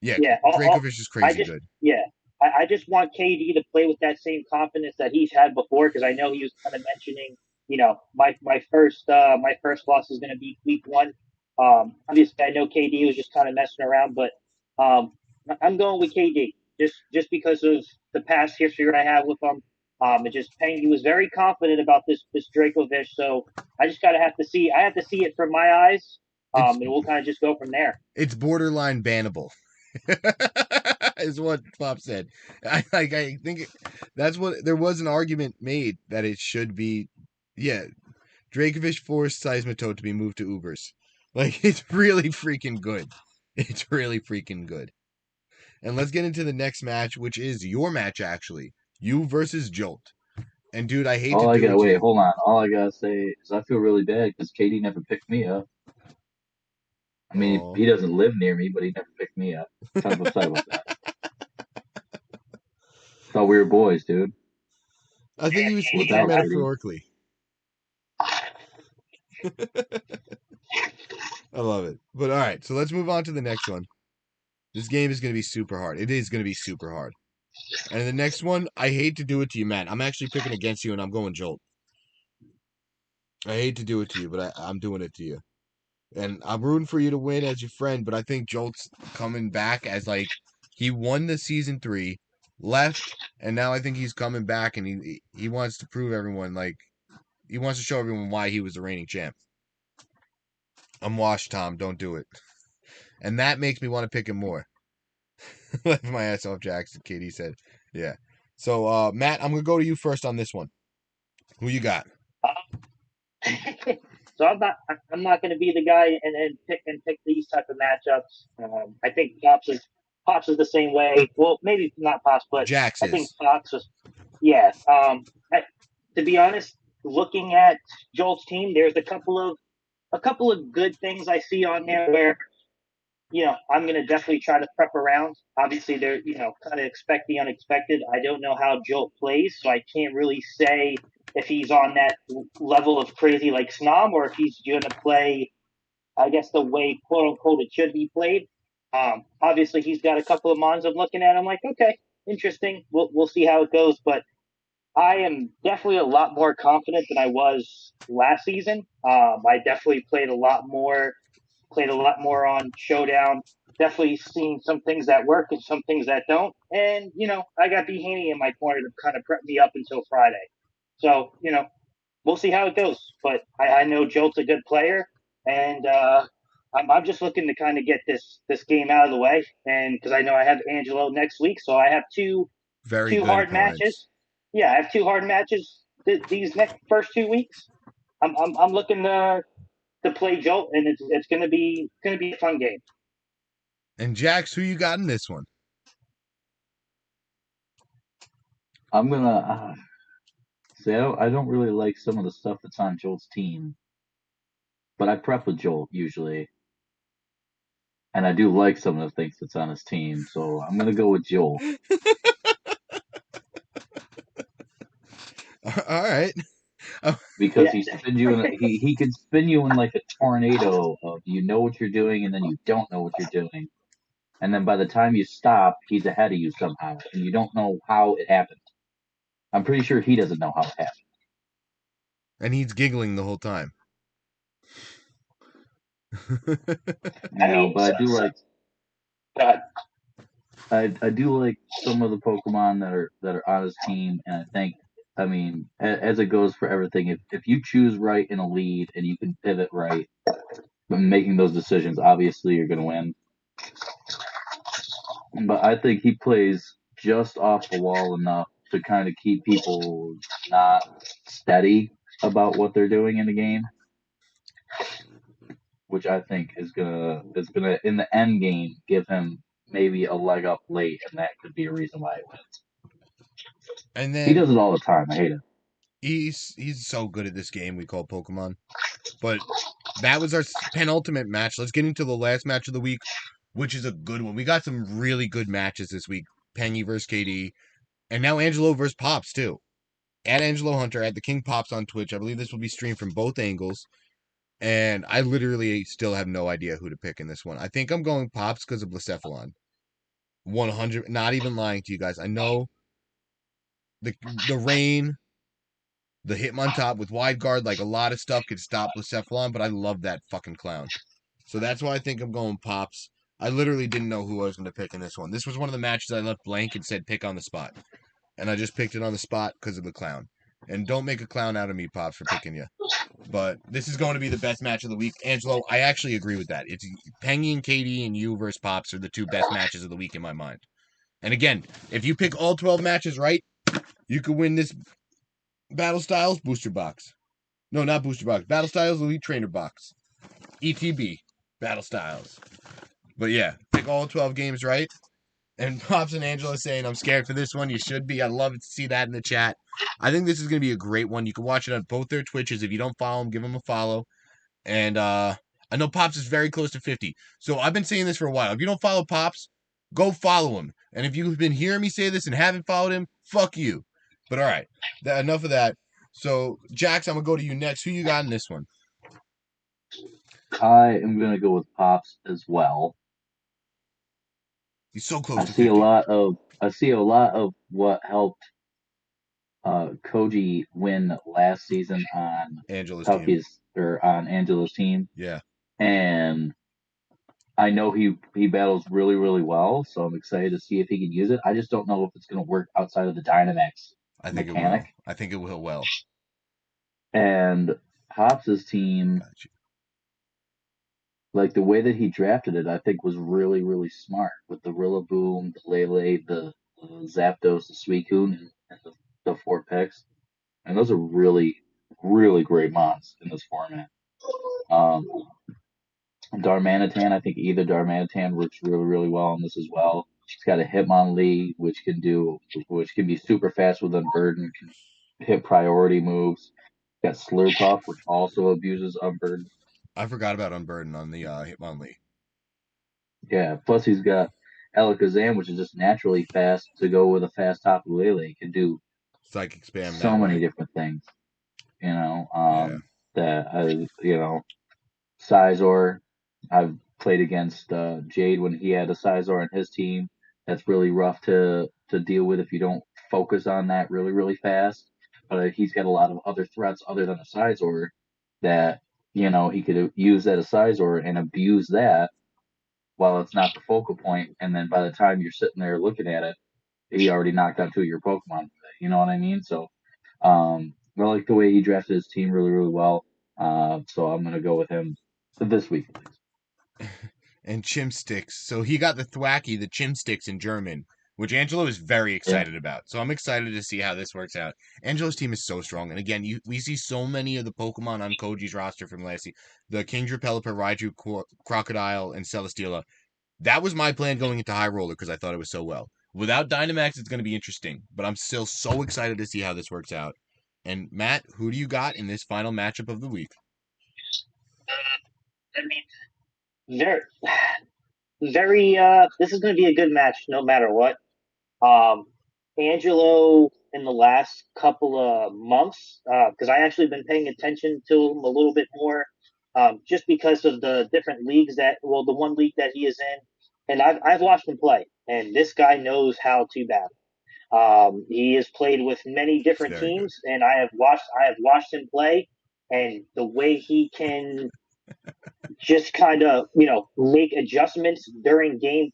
Yeah, Yeah. Dracovish is I crazy just good. yeah. I just want KD to play with that same confidence that he's had before because I know he was kind of mentioning, my first loss is going to be week one. Obviously, I know KD was just kind of messing around, but um, I'm going with KD just because of the past history I have with him. He was very confident about this Dracovish, so I just gotta have to see. I have to see it from my eyes, It's and we'll kind of just go from there. it's borderline bannable. Is what Pop said. I think that's what there was an argument made that it should be. Yeah, Dracovish forced Seismitoad to be moved to Ubers. Like it's really freaking good. It's really freaking good. And let's get into the next match, which is your match actually. You versus Jolt. And dude, I hate to do it to you. Hold on. All I gotta say is I feel really bad because Katie never picked me up. I mean, Oh. he doesn't live near me, but he never picked me up. Kind of upset about that. Thought we were boys, dude. I think he was speaking Without Katie. metaphorically. I love it. But all right, so let's move on to the next one. This game is going to be super hard. It is going to be super hard. And the next one, I hate to do it to you, Matt. I'm actually picking against you, and I'm going Jolt. I hate to do it to you, but I'm doing it to you. And I'm rooting for you to win as your friend, but I think Jolt's coming back as like he won the season 3, left, and now I think he's coming back and he wants to prove everyone like he wants to show everyone why he was the reigning champ. I'm washed, Tom. Don't do it. And that makes me want to pick him more. Left my ass off, Jackson. Katie said, "Yeah." So, Matt, I'm gonna go to you first on this one. Who you got? So I'm not going to be the guy and pick these type of matchups. I think Pops is the same way. Well, maybe not Pops, but Jax I think is. Pops is. Yeah. To be honest, looking at Joel's team, there's a couple of good things I see on there where I'm going to definitely try to prep around. Obviously, they're, kind of expect the unexpected. I don't know how Jolt plays, so I can't really say if he's on that level of crazy like Snom or if he's going to play, I guess, the way, quote unquote, it should be played. Obviously, he's got a couple of mons I'm looking at. I'm like, okay, interesting. We'll see how it goes. But I am definitely a lot more confident than I was last season. I definitely played a lot more on Showdown. Definitely seen some things that work and some things that don't. And, I got B. Haney in my corner to kind of prep me up until Friday. So, we'll see how it goes. But I know Jolt's a good player. And I'm just looking to kind of get this game out of the way. And because I know I have Angelo next week. So I have Very two good hard opponents. matches. Yeah, I have two hard matches these next first 2 weeks, I'm looking to play Jolt, and it's gonna be a fun game. And Jax, who you got in this one? I'm gonna say I don't really like some of the stuff that's on Joel's team, but I prep with Joel usually, and I do like some of the things that's on his team. So I'm gonna go with Joel All right. because Yeah. he can spin you in like a tornado of you know what you're doing and then you don't know what you're doing, and then by the time you stop, he's ahead of you somehow, and you don't know how it happened. I'm pretty sure he doesn't know how it happened. And he's giggling the whole time. You know, but I do like God. I do like some of the Pokemon that are on his team, and I think, I mean, as it goes for everything, if you choose right in a lead and you can pivot right, making those decisions, obviously you're going to win. But I think he plays just off the wall enough to kind of keep people not steady about what they're doing in the game, which I think is gonna in the end game give him maybe a leg up late, and that could be a reason why he wins. And He then does it all the time. I hate it. he's so good at this game we call Pokemon. But that was our penultimate match. Let's get into the last match of the week, which is a good one. We got some really good matches this week. Pengy versus KD, and now Angelo versus Pops too. At Angelo Hunter, at the King Pops on Twitch. I believe this will be streamed from both angles. And I literally still have no idea who to pick in this one. I think I'm going Pops because of Blacephalon. 100, not even lying to you guys. I know the rain, the Hitmontop with wide guard, like a lot of stuff could stop Blacephalon, but I love that fucking clown. So that's why I think I'm going Pops. I literally didn't know who I was going to pick in this one. This was one of the matches I left blank and said pick on the spot. And I just picked it on the spot because of the clown. And don't make a clown out of me, Pops, for picking you. But this is going to be the best match of the week. Angelo, I actually agree with that. It's Pengy and KD and you versus Pops are the two best matches of the week in my mind. And again, if you pick all 12 matches right, you could win this Battle Styles booster box. No, not booster box. Battle Styles Elite Trainer box. ETB Battle Styles. But yeah, pick all 12 games right. And Pops and Angela saying, I'm scared for this one. You should be. I'd love to see that in the chat. I think this is going to be a great one. You can watch it on both their Twitches. If you don't follow them, give them a follow. And I know Pops is very close to 50. So I've been saying this for a while. If you don't follow Pops, go follow him. And if you've been hearing me say this and haven't followed him, fuck you. But all right, enough of that. So, Jax, I'm going to go to you next. Who you got in this one? I am gonna go with Pops as well. He's so close I to see 50. I see a lot of what helped Koji win last season on Angela's team. On Angela's team. Yeah. And I know he battles really, really well, so I'm excited to see if he can use it. I just don't know if it's going to work outside of the Dynamax I think mechanic. it will. I think it will well. And Hops' team, like the way that he drafted it, I think was really, really smart with the Rillaboom, the Lele, the Zapdos, the Suicune, and the 4 picks. And those are really, really great mods in this format. Darmanitan, I think either Darmanitan works really, really well on this as well. It's got a Hitmonlee, which can be super fast with Unburden, can hit priority moves. It's got Slurpuff, which also abuses Unburden. I forgot about Unburden on the Hitmonlee. Yeah, plus he's got Alakazam, which is just naturally fast to go with a fast top Lele. Can do Psychic spam so that many way. different things. You know, Yeah. Sizor. I've played against Jade when he had a Sizor on his team. That's really rough to deal with if you don't focus on that really, really fast. But he's got a lot of other threats other than a Sizor that, he could use that as Sizor and abuse that while it's not the focal point. And then by the time you're sitting there looking at it, he already knocked out 2 of your Pokemon. You know what I mean? So I like the way he drafted his team really, really well. So I'm going to go with him this week at least. And Chimsticks. So he got the Thwacky, the Chimsticks in German. which Angelo is very excited about. So I'm excited to see how this works out. Angelo's team is so strong. And again, we see so many of the Pokemon on Koji's roster from last year. The Kingdra, Pelipper, Raichu, Crocodile, and Celesteela. That was my plan going into High Roller because I thought it was so well. Without Dynamax, it's going to be interesting. But I'm still so excited to see how this works out. And Matt, who do you got in this final matchup of the week? I mean, very. This is going to be a good match, no matter what. Angelo in the last couple of months, because I actually been paying attention to him a little bit more, just because of the different leagues the one league that he is in, and I've watched him play, and this guy knows how to battle. He has played with many different teams, and I have watched him play, and the way he can just kind of make adjustments during game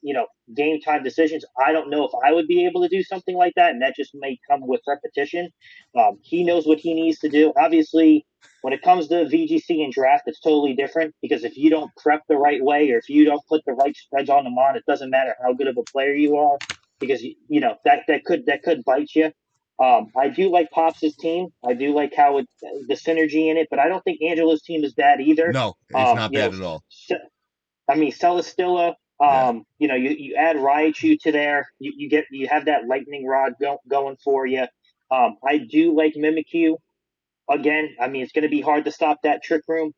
time decisions. I don't know if I would be able to do something like that, and that just may come with repetition. He knows what he needs to do. Obviously, when it comes to VGC and draft, it's totally different because if you don't prep the right way or if you don't put the right spreads on them on, it doesn't matter how good of a player you are because that could bite you. I do like Pops' team. I do like how the synergy in it, but I don't think Angelo's team is bad either. No, it's not bad at all. I mean, Celesteela. You add Raichu to there. You have that lightning rod going for you. I do like Mimikyu. Again, I mean, it's going to be hard to stop that Trick Room,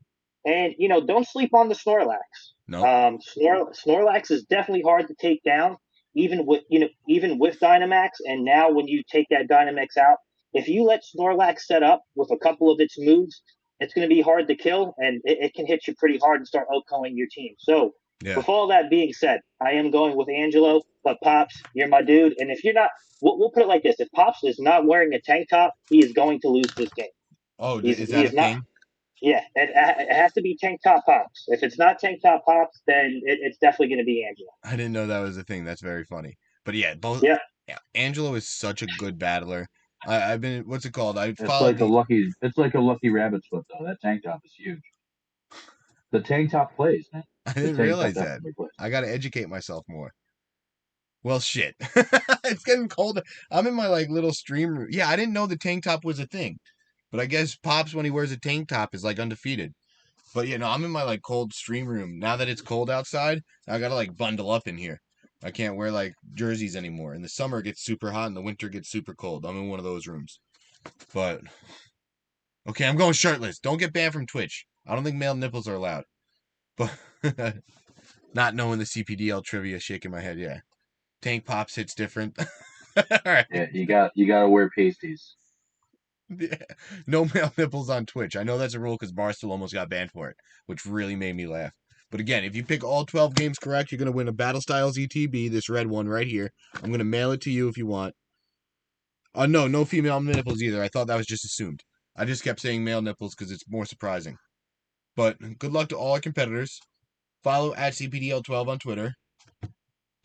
and don't sleep on the Snorlax. No, Snorlax is definitely hard to take down, even with Dynamax. And now, when you take that Dynamax out, if you let Snorlax set up with a couple of its moves, it's going to be hard to kill, and it can hit you pretty hard and start outcalling your team. So, with all that being said, I am going with Angelo, but Pops, you're my dude. And if you're not, we'll put it like this: if Pops is not wearing a tank top, he is going to lose this game. Oh, is that a thing? Yeah, it has to be tank top Pops. If it's not tank top Pops, then it's definitely going to be Angelo. I didn't know that was a thing. That's very funny. But yeah, Yeah. Angelo is such a good battler. I've been, what's it called? It's like a lucky rabbit's foot though. That tank top is huge. The tank top plays, man. I didn't realize that. I got to educate myself more. Well, shit. It's getting cold. I'm in my little stream room. Yeah, I didn't know the tank top was a thing. But I guess Pops, when he wears a tank top, is undefeated. But I'm in my cold stream room. Now that it's cold outside, I gotta bundle up in here. I can't wear jerseys anymore. In the summer it gets super hot and the winter gets super cold. I'm in one of those rooms. But okay, I'm going shirtless. Don't get banned from Twitch. I don't think male nipples are allowed. But not knowing the CPDL trivia, shaking my head, yeah. Tank Pops hits different. All right. Yeah, you gotta wear pasties. Yeah. No male nipples on Twitch. I know that's a rule because Barstool almost got banned for it, which really made me laugh. But again, if you pick all 12 games correct, you're going to win a Battle Styles ETB, this red one right here. I'm going to mail it to you if you want. No female nipples either. I thought that was just assumed. I just kept saying male nipples because it's more surprising. But good luck to all our competitors. Follow at CPDL12 on Twitter.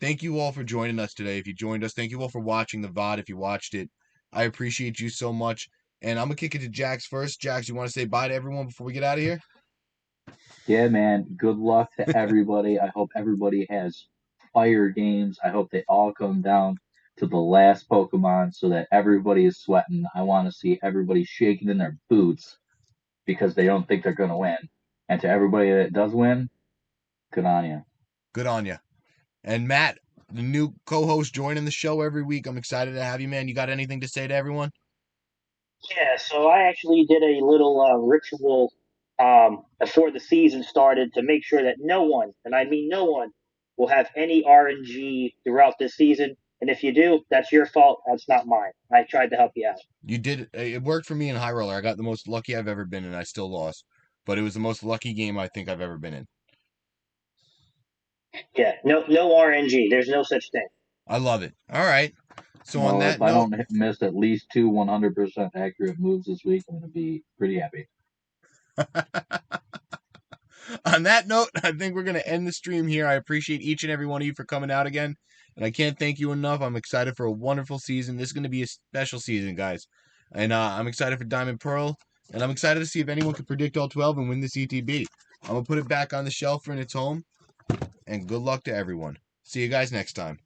Thank you all for joining us today. If you joined us, thank you all for watching the VOD if you watched it. I appreciate you so much. And I'm going to kick it to Jax first. Jax, you want to say bye to everyone before we get out of here? Yeah, man. Good luck to everybody. I hope everybody has fire games. I hope they all come down to the last Pokemon so that everybody is sweating. I want to see everybody shaking in their boots because they don't think they're going to win. And to everybody that does win, good on you. Good on you. And Matt, the new co-host joining the show every week. I'm excited to have you, man. You got anything to say to everyone? Yeah, so I actually did a little ritual before the season started to make sure that no one, and I mean no one, will have any RNG throughout this season. And if you do, that's your fault. That's not mine. I tried to help you out. You did. It worked for me in High Roller. I got the most lucky I've ever been, and I still lost. But it was the most lucky game I think I've ever been in. Yeah, no RNG. There's no such thing. I love it. All right. So on that if I don't miss at least 2 100% accurate moves this week, I'm going to be pretty happy. On that note, I think we're going to end the stream here. I appreciate each and every one of you for coming out again. And I can't thank you enough. I'm excited for a wonderful season. This is going to be a special season, guys. And I'm excited for Diamond Pearl. And I'm excited to see if anyone can predict all 12 and win this ETB. I'm going to put it back on the shelf in its home. And good luck to everyone. See you guys next time.